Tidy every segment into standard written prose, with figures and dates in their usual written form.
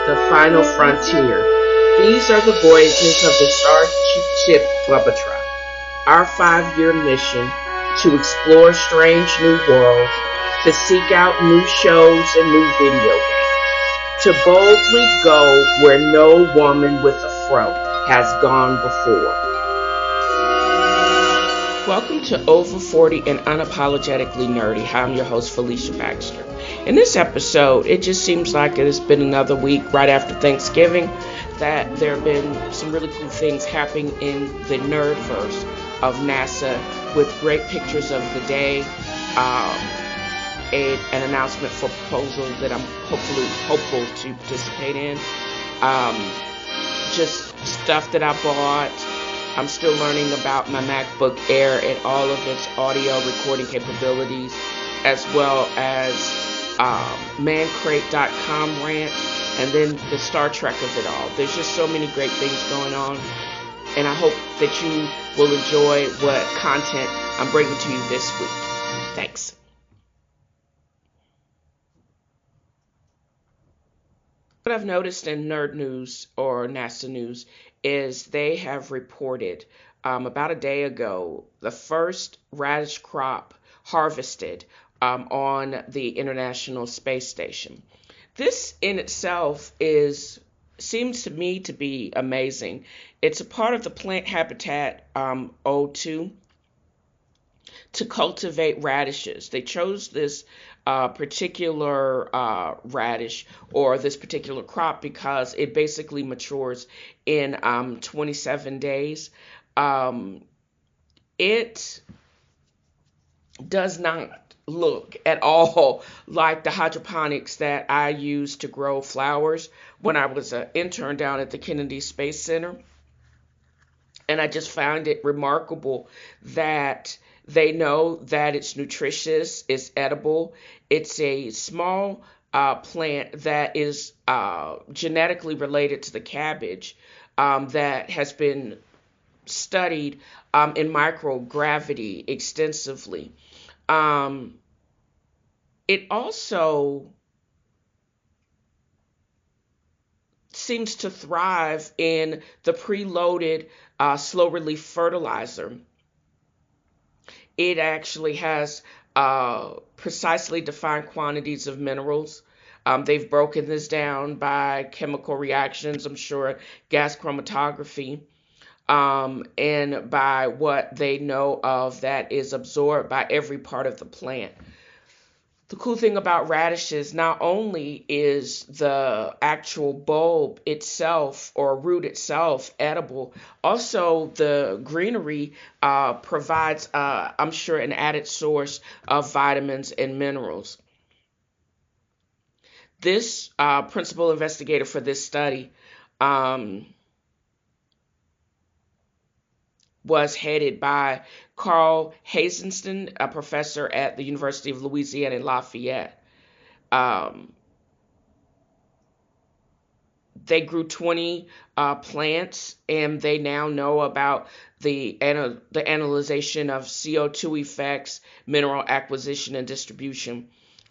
the final frontier. These are the voyages of the Starship Globetrot, our 5-year mission to explore strange new worlds, to seek out new shows and new video games, to boldly go where no woman with a fro has gone before. Welcome to Over 40 and Unapologetically Nerdy. I'm your host, Felicia Baxter. In this episode, it just seems like it has been another week right after Thanksgiving that there have been some really cool things happening in the nerdverse of NASA with great pictures of the day, an announcement for proposal that I'm hopeful to participate in, just stuff that I bought. I'm still learning about my MacBook Air and all of its audio recording capabilities, as well as mancrate.com rant, and then the Star Trek of it all. There's just so many great things going on, and I hope that you will enjoy what content I'm bringing to you this week. Thanks. What I've noticed in nerd news or NASA news is they have reported about a day ago the first radish crop harvested on the International Space Station. This in itself seems to me to be amazing. It's a part of the plant habitat O2 to cultivate radishes. They chose this particular radish or this particular crop because it basically matures in 27 days. It does not look at all like the hydroponics that I used to grow flowers when I was an intern down at the Kennedy Space Center. And I just found it remarkable that they know that it's nutritious, it's edible. It's a small plant that is genetically related to the cabbage that has been studied in microgravity extensively. It also seems to thrive in the preloaded slow release fertilizer. It actually has precisely defined quantities of minerals. They've broken this down by chemical reactions, I'm sure, gas chromatography, and by what they know of that is absorbed by every part of the plant. The cool thing about radishes, not only is the actual bulb itself or root itself edible, also the greenery provides, I'm sure, an added source of vitamins and minerals. This principal investigator for this study was headed by Carl Hazenstein, a professor at the University of Louisiana in Lafayette. They grew 20 plants, and they now know about the analyzation of CO2 effects, mineral acquisition, and distribution.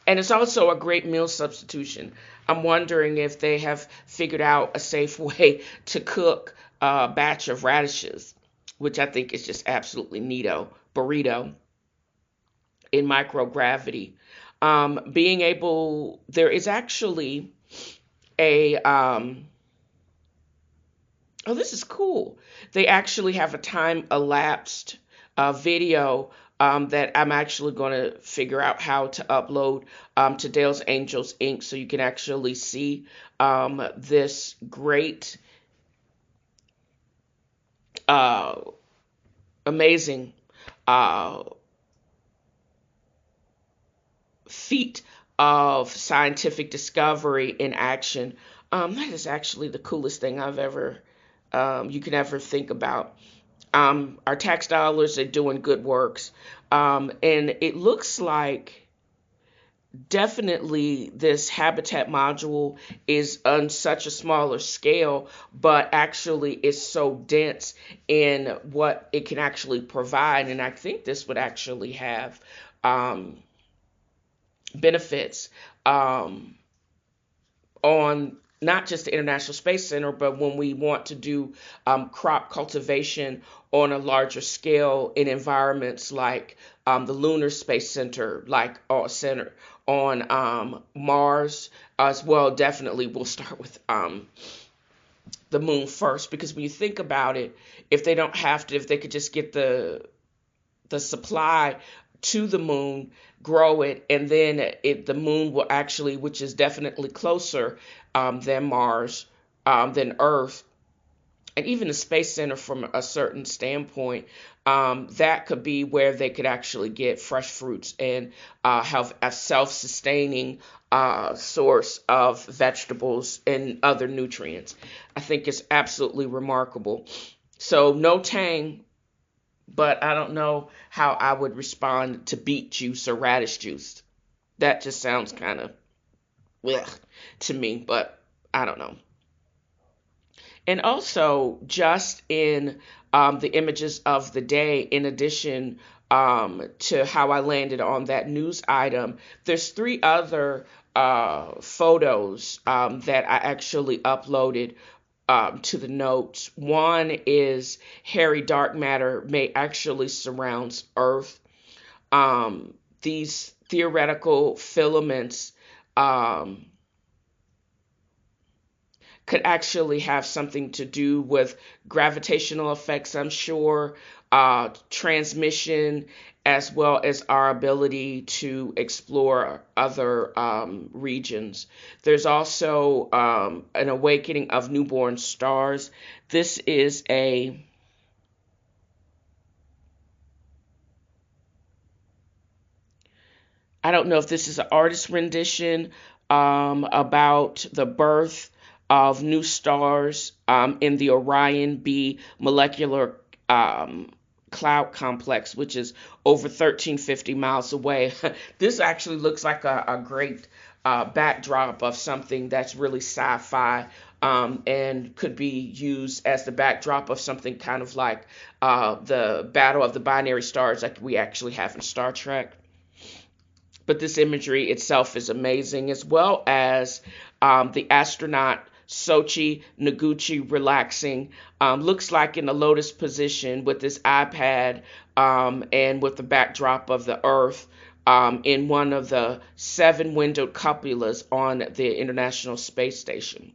And it's also a great meal substitution. I'm wondering if they have figured out a safe way to cook a batch of radishes, which I think is just absolutely neato, burrito, in microgravity. There is actually a, this is cool. They actually have a time-elapsed video that I'm actually going to figure out how to upload to Dale's Angels Inc. so you can actually see this great amazing feat of scientific discovery in action. That is actually the coolest thing you can ever think about. Our tax dollars are doing good works, and it looks like definitely this habitat module is on such a smaller scale, but actually is so dense in what it can actually provide. And I think this would actually have benefits on not just the International Space Center, but when we want to do crop cultivation on a larger scale in environments like the Lunar Space Center, like center on Mars as well. Definitely, we'll start with the moon first, because when you think about it, if they don't have to, if they could just get the supply to the moon, grow it, and then the moon will actually, which is definitely closer than Mars, than Earth, and even the Space Center from a certain standpoint, that could be where they could actually get fresh fruits and have a self-sustaining source of vegetables and other nutrients. I think it's absolutely remarkable. So no tang, but I don't know how I would respond to beet juice or radish juice. That just sounds kind of to me, but I don't know. And also, just in the images of the day, in addition to how I landed on that news item, there's three other photos that I actually uploaded to the notes. One is hairy dark matter may actually surrounds Earth. These theoretical filaments could actually have something to do with gravitational effects, I'm sure, transmission, as well as our ability to explore other regions. There's also an awakening of newborn stars. This is I don't know if this is an artist rendition about the birth of new stars in the Orion B molecular cloud complex, which is over 1350 miles away. This actually looks like a great backdrop of something that's really sci-fi, and could be used as the backdrop of something kind of like the battle of the binary stars like we actually have in Star Trek. But this imagery itself is amazing, as well as the astronaut Soichi Noguchi relaxing. Looks like in a lotus position with this iPad, and with the backdrop of the Earth, in one of the 7 windowed cupolas on the International Space Station.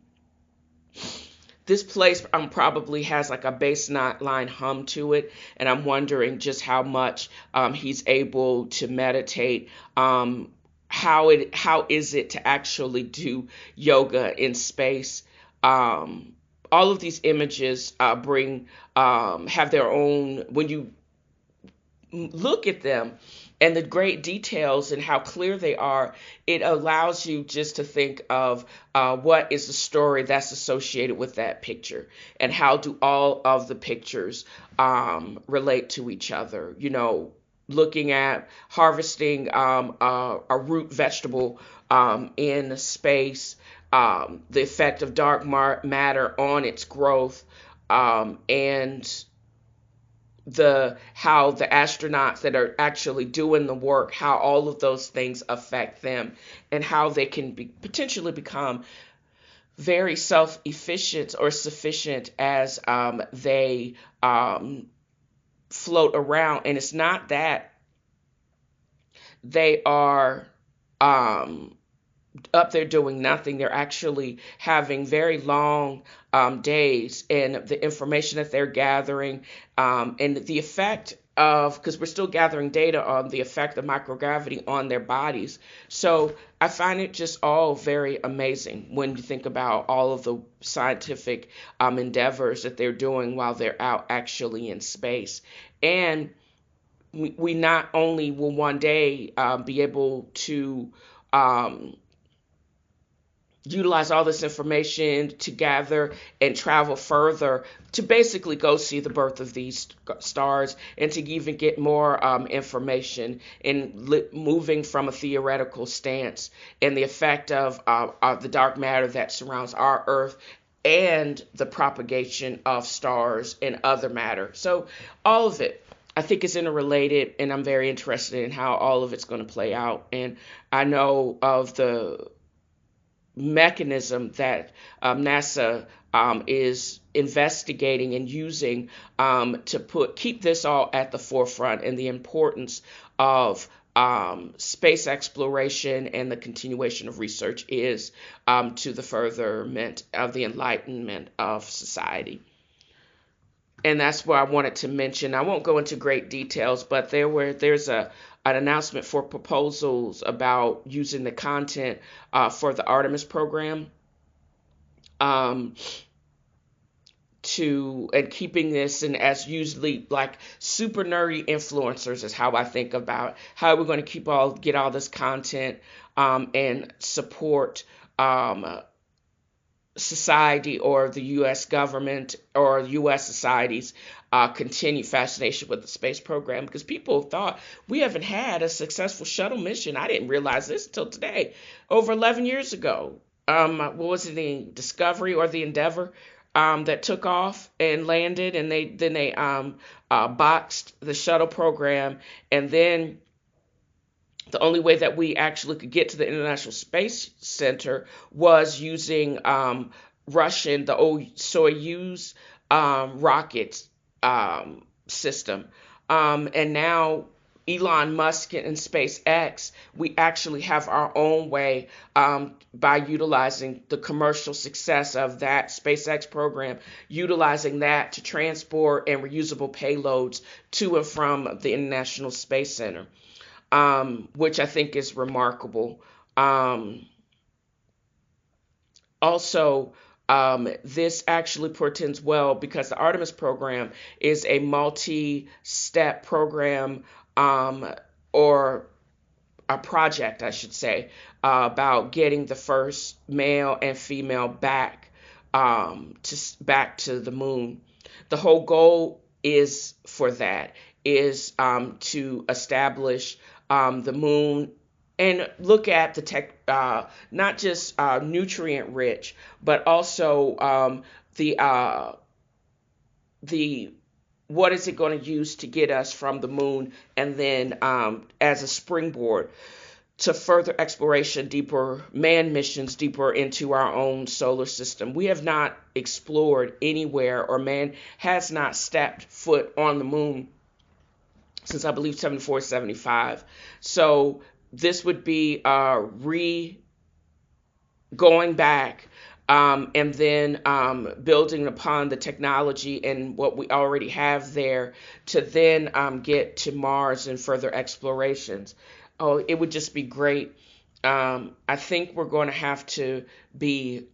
This place probably has like a bass line hum to it, and I'm wondering just how much he's able to meditate. How is it to actually do yoga in space? All of these images bring have their own, when you look at them and the great details and how clear they are, it allows you just to think of what is the story that's associated with that picture, and how do all of the pictures relate to each other. You know, looking at harvesting a root vegetable in space, the effect of dark matter on its growth, and how the astronauts that are actually doing the work, how all of those things affect them, and how they can potentially become very self-efficient or sufficient as they float around. And it's not that they are up there doing nothing. They're actually having very long days, and the information that they're gathering, and the effect of, because we're still gathering data on the effect of microgravity on their bodies. So I find it just all very amazing when you think about all of the scientific endeavors that they're doing while they're out actually in space. And we not only will one day be able to utilize all this information to gather and travel further to basically go see the birth of these stars, and to even get more information in moving from a theoretical stance and the effect of the dark matter that surrounds our Earth, and the propagation of stars and other matter. So all of it, I think, is interrelated, and I'm very interested in how all of it's going to play out. And I know of the mechanism that NASA is investigating and using to keep this all at the forefront, and the importance of space exploration and the continuation of research is to the furtherment of the enlightenment of society. And that's what I wanted to mention. I won't go into great details, but there's an announcement for proposals about using the content for the Artemis program, um, and keeping this, and as usually like super nerdy influencers is how I think about how we're going to get all this content and support society, or the U.S. government or U.S. society's continued fascination with the space program, because people thought we haven't had a successful shuttle mission. I didn't realize this until today, over 11 years ago. What was it, the Discovery or the Endeavor that took off and landed, and they boxed the shuttle program, and then the only way that we actually could get to the International Space Center was using the old Soyuz rocket system. And now Elon Musk and SpaceX, we actually have our own way by utilizing the commercial success of that SpaceX program, utilizing that to transport and reusable payloads to and from the International Space Center. Which I think is remarkable. Also, this actually portends well because the Artemis program is a multi-step program, or a project, I should say, about getting the first male and female back to the moon. The whole goal is to establish the moon and look at the tech, not just nutrient rich, but also the what is it going to use to get us from the moon, and then as a springboard to further exploration, deeper manned missions deeper into our own solar system. We have not explored anywhere, or man has not stepped foot on the moon since I believe 74, 75. So this would be going back, and then building upon the technology and what we already have there to then get to Mars and further explorations. Oh, it would just be great. I think we're going to have to be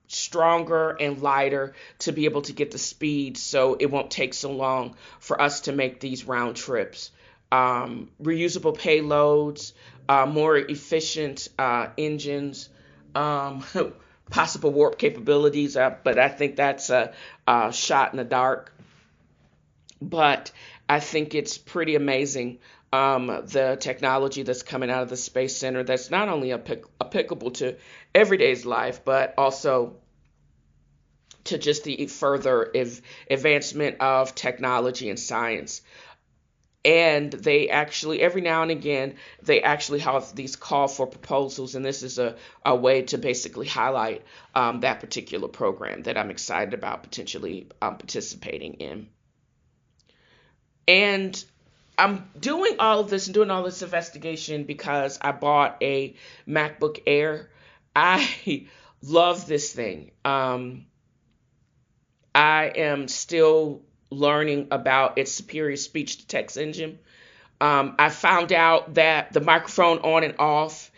stronger and lighter to be able to get the speed, so it won't take so long for us to make these round trips. Reusable payloads, more efficient engines, possible warp capabilities, but I think that's a shot in the dark. But I think it's pretty amazing, the technology that's coming out of the Space Center that's not only applicable to everyday's life, but also to just the further advancement of technology and science. And they actually, every now and again, they actually have these call for proposals, and this is a way to basically highlight that particular program that I'm excited about potentially participating in. And I'm doing all of this and doing all this investigation because I bought a MacBook Air. I love this thing. I am still learning about its superior speech to text engine. I found out that the microphone on and off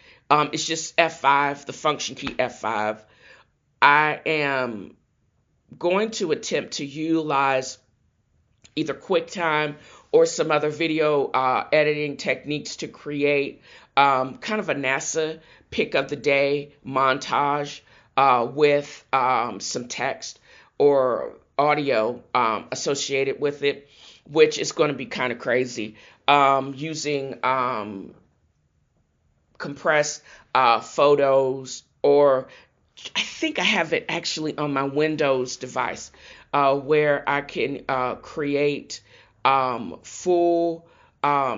is just F5, the function key F5. I am going to attempt to utilize either QuickTime or some other video editing techniques to create kind of a NASA pick of the day montage with some text or audio associated with it, which is going to be kind of crazy, using compressed photos, or I think I have it actually on my Windows device, where I can create full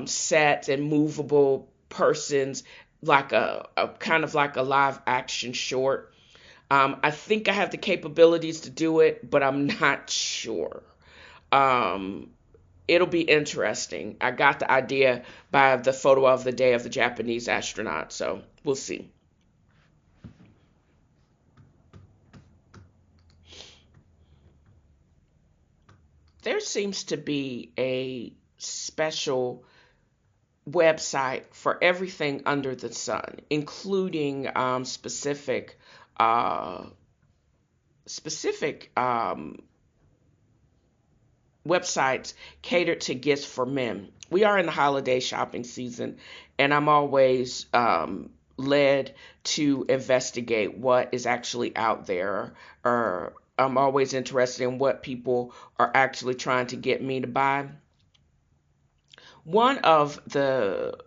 set and movable persons like a kind of like a live action short. I think I have the capabilities to do it, but I'm not sure. Um, it'll be interesting. I got the idea by the photo of the day of the Japanese astronaut, so we'll see. There seems to be a special website for everything under the sun, including uh, specific websites catered to gifts for men. We are in the holiday shopping season, and I'm always led to investigate what is actually out there, or I'm always interested in what people are actually trying to get me to buy. One of the,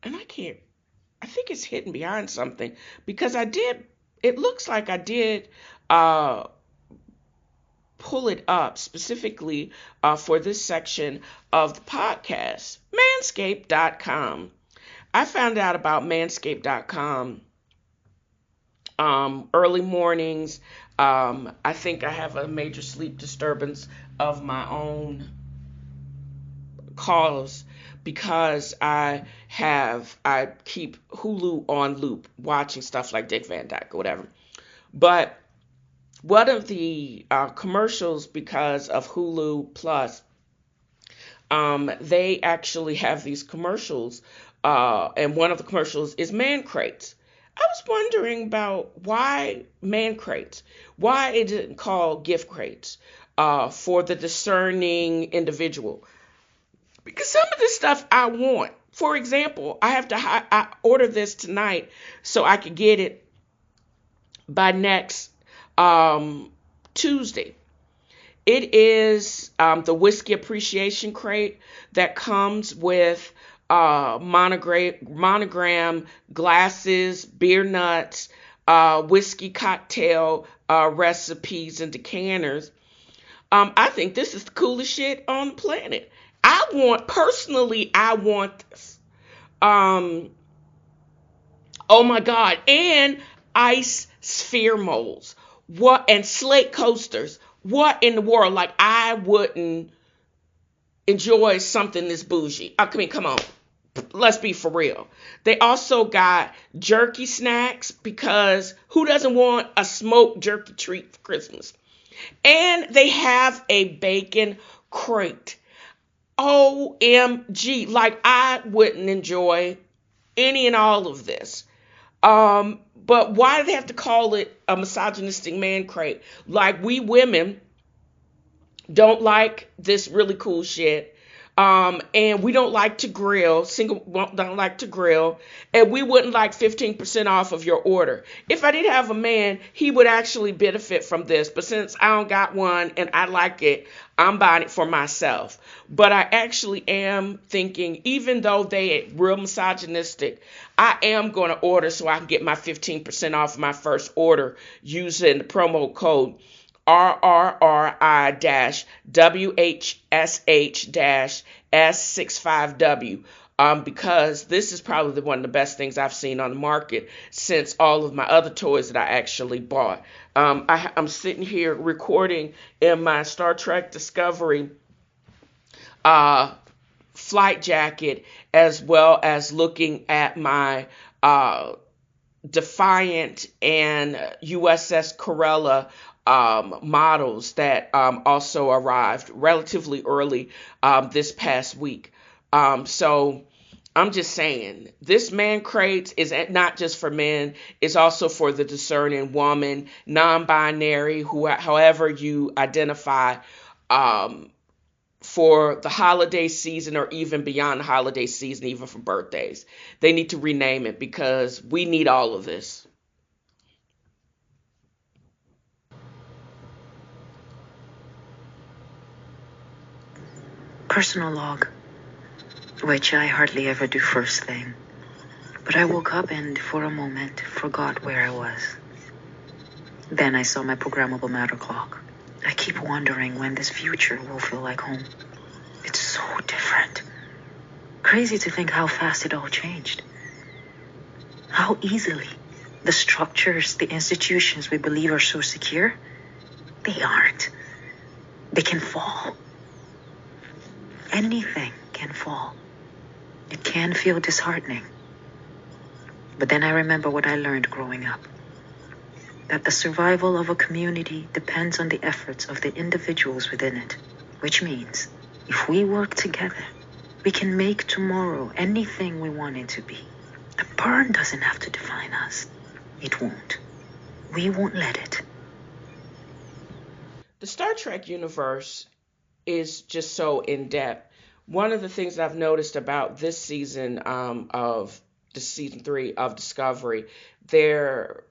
and I think it's hidden behind something because it looks like I did uh, pull it up specifically for this section of the podcast, manscaped.com. I found out about manscaped.com early mornings. I think I have a major sleep disturbance of my own cause because I keep Hulu on loop watching stuff like Dick Van Dyke or whatever. But one of the commercials, because of Hulu Plus, they actually have these commercials, and one of the commercials is man crates. I was wondering about why man crates, why it didn't call gift crates for the discerning individual. Because some of this stuff I want. For example, I order this tonight so I could get it by next um, Tuesday. It is the whiskey appreciation crate that comes with monogram glasses, beer nuts, whiskey cocktail recipes, and decanters. I think this is the coolest shit on the planet. I want this. Um, oh my God. And ice sphere molds. What, and slate coasters. What in the world? Like, I wouldn't enjoy something this bougie. I mean, come on. Let's be for real. They also got jerky snacks because who doesn't want a smoked jerky treat for Christmas? And they have a bacon crate. OMG. Like, I wouldn't enjoy any and all of this. But why do they have to call it a misogynistic man crate? Like, we women don't like this really cool shit. And we don't like to grill, don't like to grill, and we wouldn't like 15% off of your order. If I did have a man, he would actually benefit from this, but since I don't got one and I like it, I'm buying it for myself. But I actually am thinking, even though they real misogynistic, I am going to order so I can get my 15% off my first order using the promo code RRRI-WHSH-S65W, because this is probably one of the best things I've seen on the market since all of my other toys that I actually bought. I'm sitting here recording in my Star Trek Discovery flight jacket, as well as looking at my Defiant and USS Corella models that also arrived relatively early this past week. So I'm just saying, this man crate is not just for men, it's also for the discerning woman, non-binary, however you identify, for the holiday season or even beyond the holiday season, even for birthdays. They need to rename it because we need all of this. Personal log, which I hardly ever do first thing. But I woke up and for a moment forgot where I was. Then I saw my programmable matter clock. I keep wondering when this future will feel like home. It's so different. Crazy to think how fast it all changed. How easily the structures, the institutions we believe are so secure, they aren't. They can fall. Anything can fall. It can feel disheartening. But then I remember what I learned growing up. That the survival of a community depends on the efforts of the individuals within it. Which means, if we work together, we can make tomorrow anything we want it to be. The burn doesn't have to define us. It won't. We won't let it. The Star Trek universe is just so in depth. One of the things I've noticed about this season of the season 3 of Discovery, the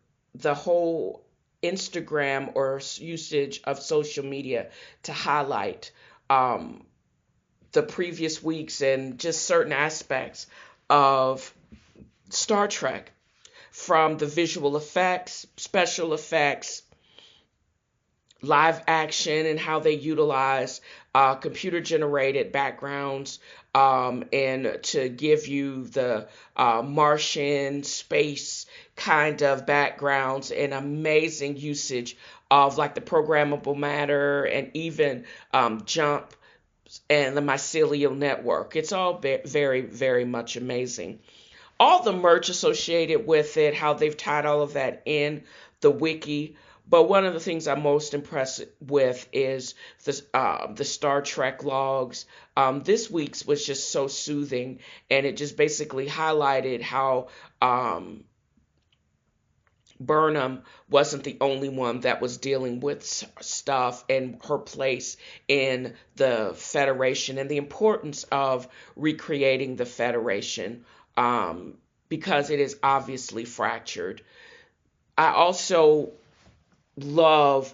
whole Instagram or usage of social media to highlight the previous weeks and just certain aspects of Star Trek, from the visual effects, special effects, live action, and how they utilize computer generated backgrounds, and to give you the Martian space kind of backgrounds, and amazing usage of like the programmable matter and even jump and the mycelial network. It's all very, very much amazing. All the merch associated with it, how they've tied all of that in the wiki. But one of the things I'm most impressed with is the Star Trek logs. This week's was just so soothing, and it just basically highlighted how Burnham wasn't the only one that was dealing with stuff, and her place in the Federation and the importance of recreating the Federation, because it is obviously fractured. I also love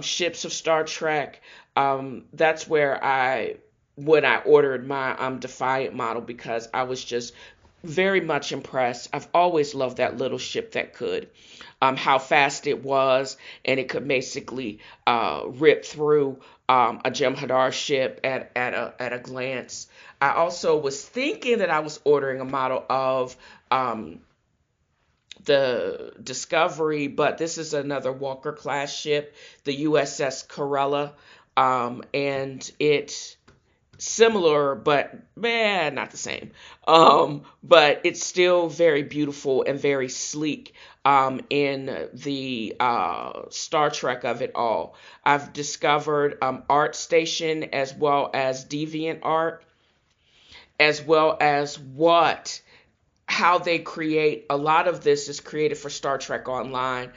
ships of Star Trek. That's where when I ordered my Defiant model, because I was just very much impressed. I've always loved that little ship that could. How fast it was, and it could basically rip through a Jem'Hadar ship at a glance. I also was thinking that I was ordering a model of the Discovery, but this is another Walker class ship, the USS Corella, and it similar, but not the same. But it's still very beautiful and very sleek in the Star Trek of it all. I've discovered ArtStation as well as Deviant Art, as well as how they create. A lot of this is created for Star Trek Online,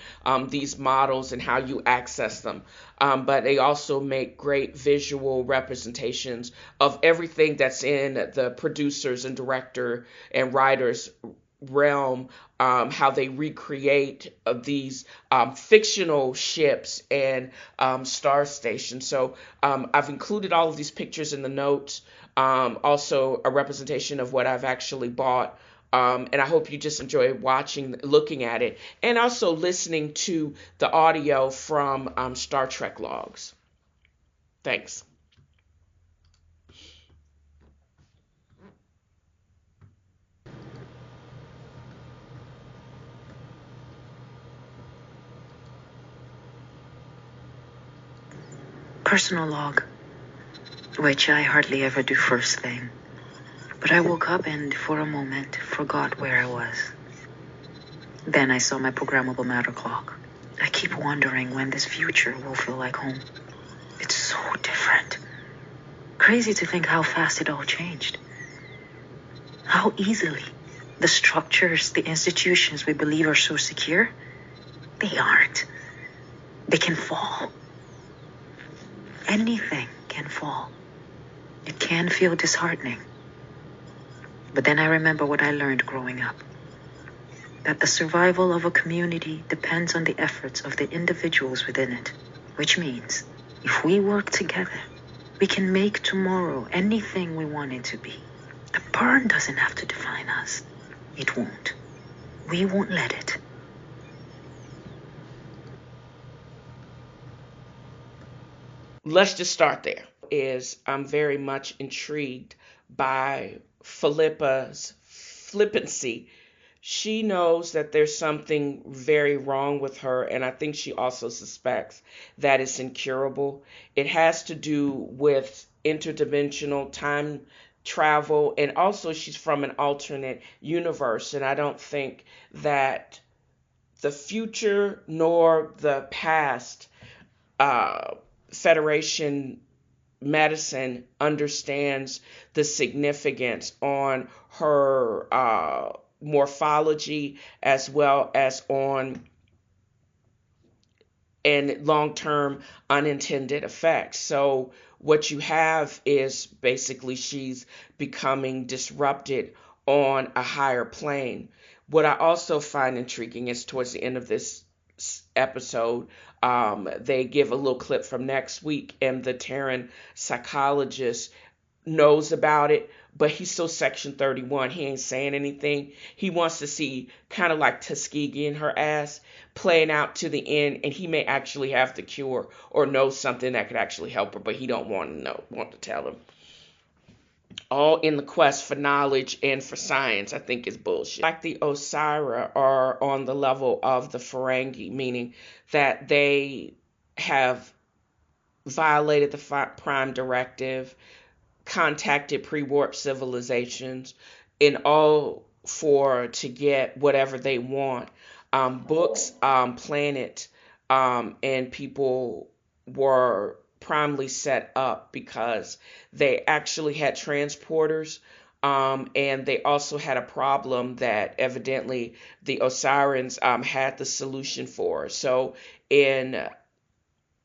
these models and how you access them. But they also make great visual representations of everything that's in the producers and director and writers realm, how they recreate these fictional ships and star stations. So I've included all of these pictures in the notes, also a representation of what I've actually bought. And I hope you just enjoy looking at it, and also listening to the audio from Star Trek logs. Thanks. Personal log, which I hardly ever do first thing. But I woke up and, for a moment, forgot where I was. Then I saw my programmable matter clock. I keep wondering when this future will feel like home. It's so different. Crazy to think how fast it all changed. How easily the structures, the institutions we believe are so secure, they aren't. They can fall. Anything can fall. It can feel disheartening. But then I remember what I learned growing up. That the survival of a community depends on the efforts of the individuals within it. Which means, if we work together, we can make tomorrow anything we want it to be. The burn doesn't have to define us. It won't. We won't let it. Let's just start there. I'm very much intrigued by Philippa's flippancy she knows that there's something very wrong with her, and I think she also suspects that it's incurable. It has to do with interdimensional time travel, and also she's from an alternate universe, and I don't think that the future nor the past uh, Federation medicine understands the significance on her morphology as well as on and long-term unintended effects. So what you have is basically she's becoming disrupted on a higher plane. What I also find intriguing is towards the end of this episode, they give a little clip from next week, and the Terran psychologist knows about it, but he's still Section 31. He ain't saying anything. He wants to see kind of like Tuskegee in her ass playing out to the end, and he may actually have the cure or know something that could actually help her, but he don't want to tell him. All in the quest for knowledge and for science, I think is bullshit. Like the Osira are on the level of the Ferengi, meaning that they have violated the Prime Directive, contacted pre-warp civilizations, in all for to get whatever they want. Books, Planet, and people were primarily set up because they actually had transporters, and they also had a problem that evidently the Osirians had the solution for. So in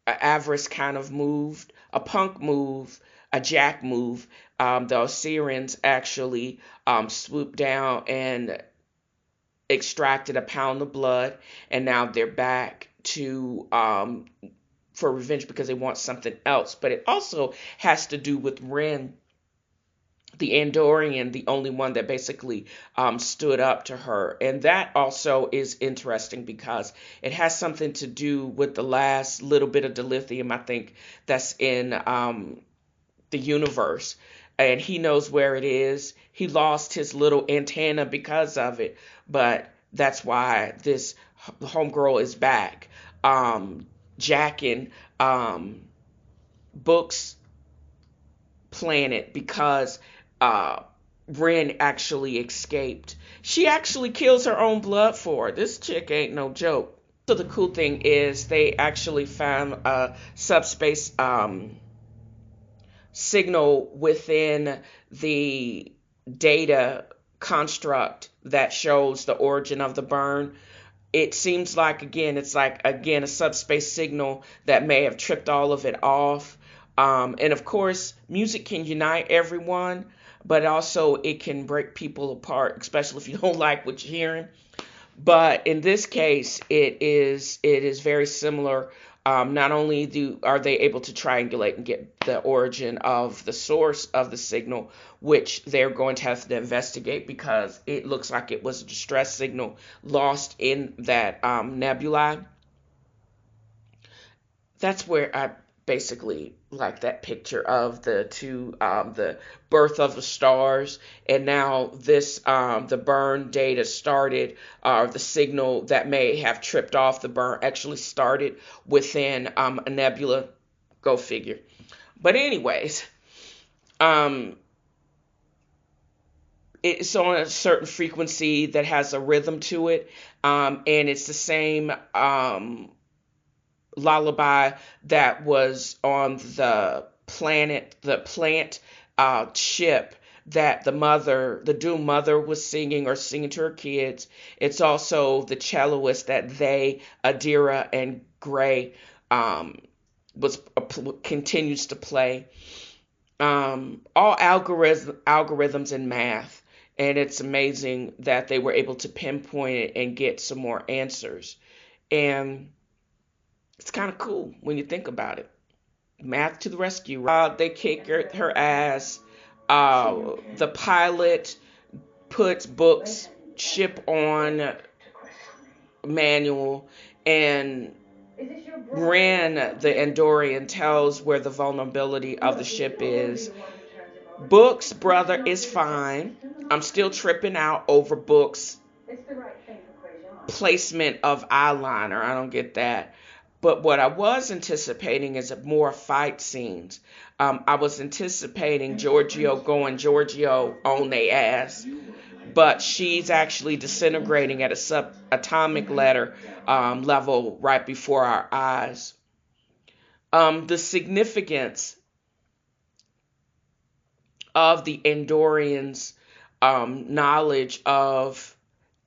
Avarice kind of moved, a punk move, a jack move. The Osirians actually swooped down and extracted a pound of blood, and now they're back to for revenge because they want something else. But it also has to do with Ren, the Andorian, the only one that basically stood up to her. And that also is interesting because it has something to do with the last little bit of dilithium, I think, that's in the universe. And he knows where it is. He lost his little antenna because of it. But that's why this homegirl is back. Jacking Book's planet because Ren actually escaped. She actually kills her own blood for it. This chick ain't no joke. So the cool thing is they actually found a subspace signal within the data construct that shows the origin of the burn. It seems like, again, it's like, again, a subspace signal that may have tripped all of it off. And of course, music can unite everyone, but also it can break people apart, especially if you don't like what you're hearing. But in this case, it is very similar. Not only are they able to triangulate and get the origin of the source of the signal, which they're going to have to investigate because it looks like it was a distress signal lost in that nebula. That's where I basically like that picture of the two, the birth of the stars, and now this, the burn data started, the signal that may have tripped off the burn actually started within a nebula. Go figure. But anyways, um, it's on a certain frequency that has a rhythm to it, and it's the same lullaby that was on the plant ship that the Doom mother was singing or singing to her kids. It's also the celloist that Adira and Gray was continues to play. All algorithms in math, and it's amazing that they were able to pinpoint it and get some more answers. And it's kind of cool when you think about it. Math to the rescue. They kick her ass. The pilot puts Book's ship on manual, and Ren, the Andorian, tells where the vulnerability of the ship is. Book's brother is fine. I'm still tripping out over Book's placement of eyeliner. I don't get that. But what I was anticipating is more fight scenes. I was anticipating Georgio going Georgio on their ass, but she's actually disintegrating at a subatomic level right before our eyes. The significance of the Andorians' knowledge of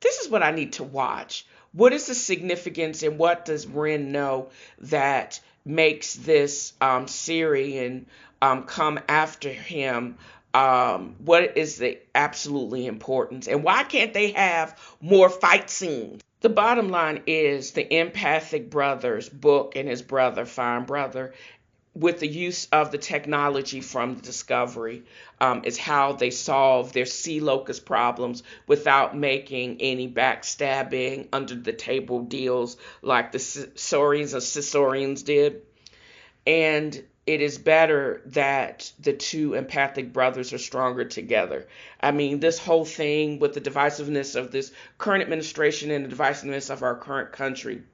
this is what I need to watch. What is the significance, and what does Ren know that makes this Syrian come after him? What is the absolutely importance, and why can't they have more fight scenes? The bottom line is the empathic brothers, Book and his brother, Fine Brother, with the use of the technology from the Discovery, is how they solve their sea locust problems without making any backstabbing, under the table deals like the Saurians or Cisorians did. And it is better that the two empathic brothers are stronger together. I mean, this whole thing with the divisiveness of this current administration and the divisiveness of our current country,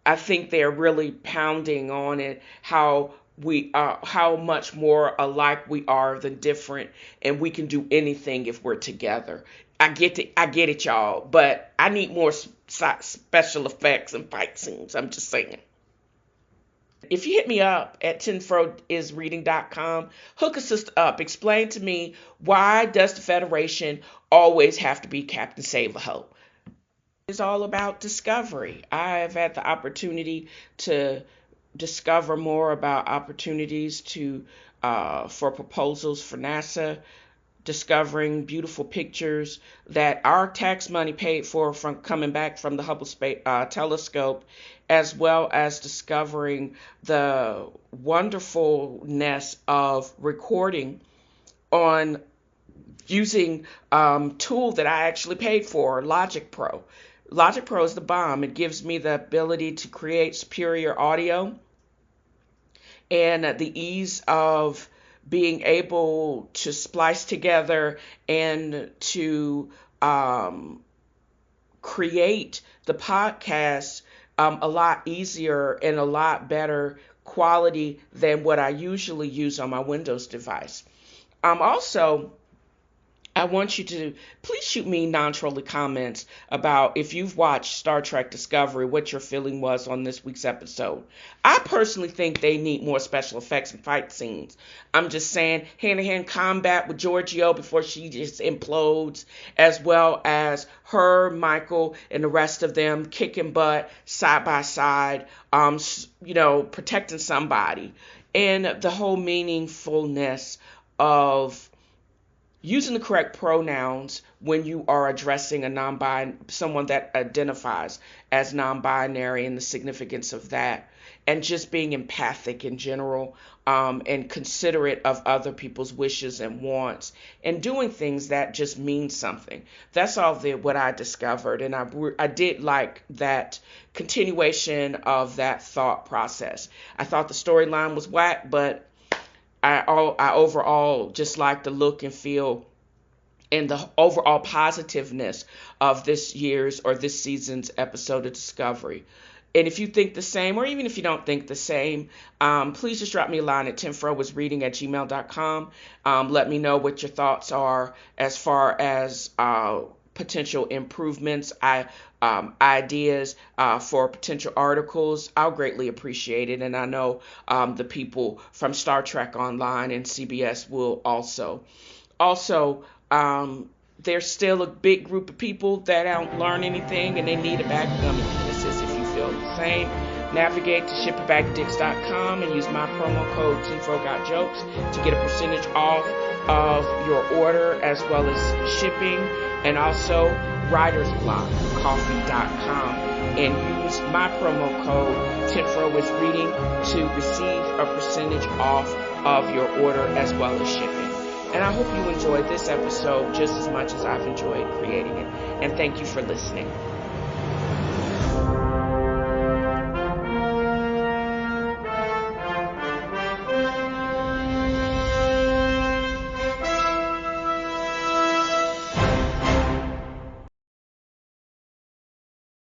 I think they're really pounding on it, how much more alike we are than different, and we can do anything if we're together. I get it, y'all, but I need more special effects and fight scenes. I'm just saying. If you hit me up at tnfroisreading.com, hook a sister up. Explain to me, why does the Federation always have to be Captain Save-A-Ho? Is all about discovery. I have had the opportunity to discover more about opportunities for proposals for NASA, discovering beautiful pictures that our tax money paid for from coming back from the Hubble Space Telescope, as well as discovering the wonderfulness of recording on using tool that I actually paid for, Logic Pro. Logic Pro is the bomb. It gives me the ability to create superior audio and the ease of being able to splice together and to create the podcast a lot easier and a lot better quality than what I usually use on my Windows device. Also, I want you to please shoot me non-trolly comments about, if you've watched Star Trek Discovery, what your feeling was on this week's episode. I personally think they need more special effects and fight scenes. I'm just saying, hand-to-hand combat with Georgio before she just implodes, as well as her, Michael, and the rest of them kicking butt side by side, protecting somebody. And the whole meaningfulness of using the correct pronouns when you are addressing someone that identifies as non-binary, and the significance of that, and just being empathic in general, and considerate of other people's wishes and wants, and doing things that just mean something. That's all what I discovered, and I did like that continuation of that thought process. I thought the storyline was whack, but I overall just like the look and feel and the overall positiveness of this season's episode of Discovery. And if you think the same, or even if you don't think the same, please just drop me a line at tnfroisreading@gmail.com. Let me know what your thoughts are as far as potential improvements, ideas for potential articles. I'll greatly appreciate it, and I know the people from Star Trek Online and CBS will also. There's still a big group of people that don't learn anything, and they need a bag of Gummi Penises. If you feel the same, navigate to shipitbackdicks.com and use my promo code TNFroGotJokes to get a percentage off of your order, as well as shipping, and also writersblockcoffee.com, and use my promo code TNFroisreading to receive a percentage off of your order, as well as shipping. And I hope you enjoyed this episode just as much as I've enjoyed creating it. And thank you for listening.